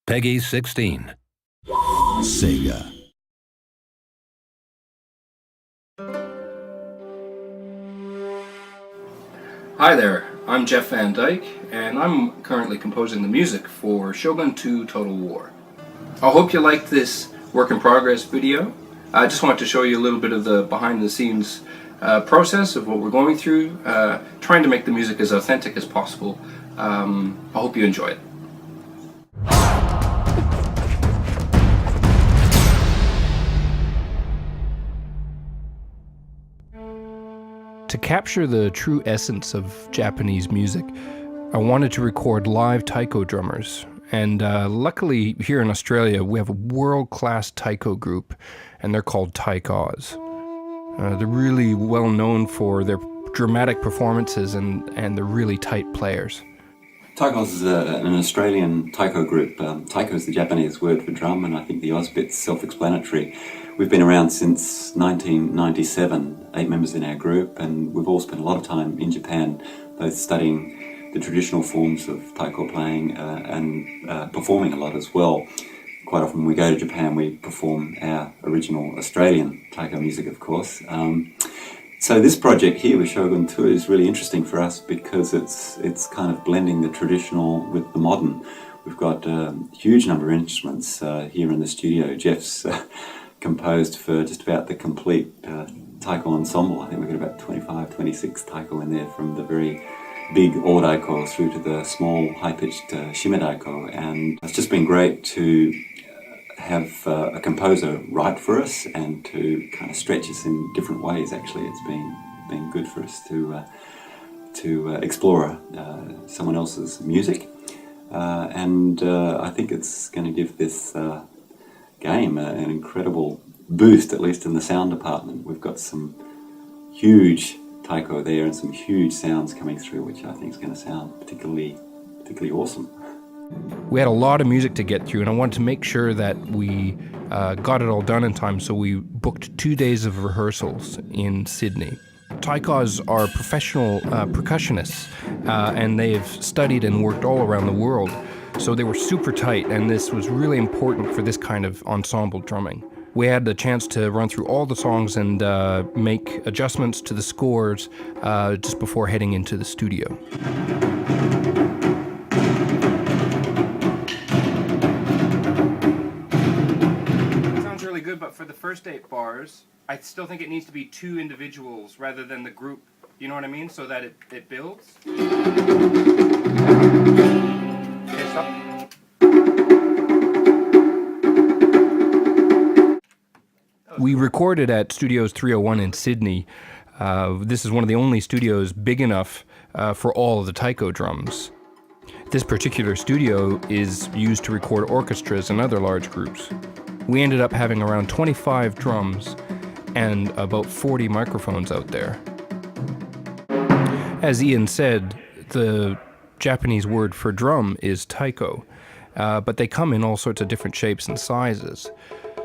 Peggy 16. Sega. Hi there, I'm Jeff Van Dyke, and I'm currently composing the music for Shogun 2 Total War. I hope you liked this work in progress video. I just wanted to show you a little bit of the behind the scenes process of what we're going through, trying to make the music as authentic as possible. I hope you enjoy it. To capture the true essence of Japanese music, I wanted to record live taiko drummers. And luckily, here in Australia, we have a world-class taiko group, and they're called Taikos. They're really well known for their dramatic performances, and they're really tight players. Taikos is an Australian taiko group. Taiko is the Japanese word for drum, and I think the Oz bit's self-explanatory. We've been around since 1997, 8 members in our group, and we've all spent a lot of time in Japan, both studying the traditional forms of taiko playing and performing a lot as well. Quite often when we go to Japan, we perform our original Australian taiko music, of course. So this project here with Shogun 2 is really interesting for us because it's kind of blending the traditional with the modern. We've got a huge number of instruments here in the studio. Jeff's composed for just about the complete taiko ensemble. I think we've got about 25, 26 taiko in there, from the very big o-daiko through to the small high-pitched shime-daiko. And it's just been great to have a composer write for us and to kind of stretch us in different ways. Actually, it's been good for us to explore someone else's music, and I think it's going to give this game an incredible boost, at least in the sound department. We've got some huge taiko there and some huge sounds coming through, which I think is going to sound particularly awesome. We had a lot of music to get through, and I wanted to make sure that we got it all done in time, so we booked 2 days of rehearsals in Sydney. Taikos are professional percussionists, and they've studied and worked all around the world, so they were super tight, and this was really important for this kind of ensemble drumming. We had the chance to run through all the songs and make adjustments to the scores just before heading into the studio. Good, but for the first 8 bars, I still think it needs to be 2 individuals rather than the group. You know what I mean? So that it builds. Okay, stop. We recorded at Studios 301 in Sydney. This is one of the only studios big enough for all of the taiko drums. This particular studio is used to record orchestras and other large groups. We ended up having around 25 drums and about 40 microphones out there. As Ian said, the Japanese word for drum is taiko, but they come in all sorts of different shapes and sizes.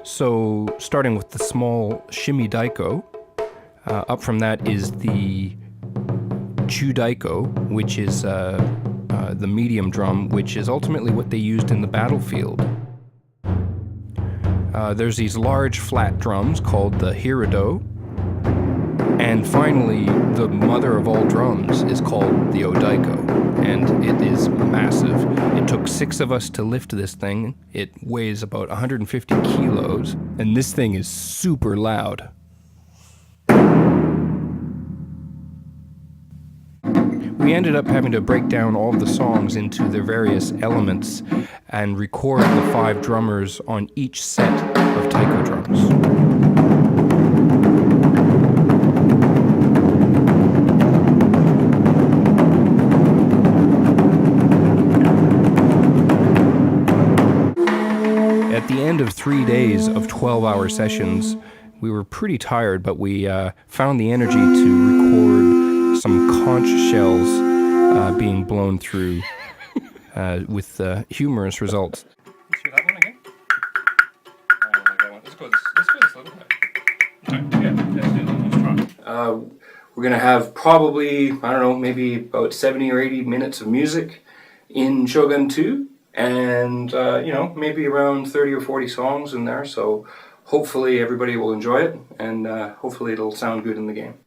So starting with the small shime-daiko, up from that is the chu-daiko, which is the medium drum, which is ultimately what they used in the battlefield. There's these large flat drums called the hirado, and finally the mother of all drums is called the o-daiko, and it is massive. It took 6 of us to lift this thing. It weighs about 150 kilos, and this thing is super loud. We ended up having to break down all of the songs into their various elements and record the 5 drummers on each set of taiko drums. At the end of 3 days of 12-hour sessions, we were pretty tired, but we found the energy to record some conch shells being blown through with humorous results. Let's hear that one again. Oh my God, let's go this little bit. Right, yeah, let's do that. Let's try. We're gonna have probably, I don't know, maybe about 70 or 80 minutes of music in Shogun 2. and maybe around 30 or 40 songs in there. So hopefully everybody will enjoy it, and hopefully it'll sound good in the game.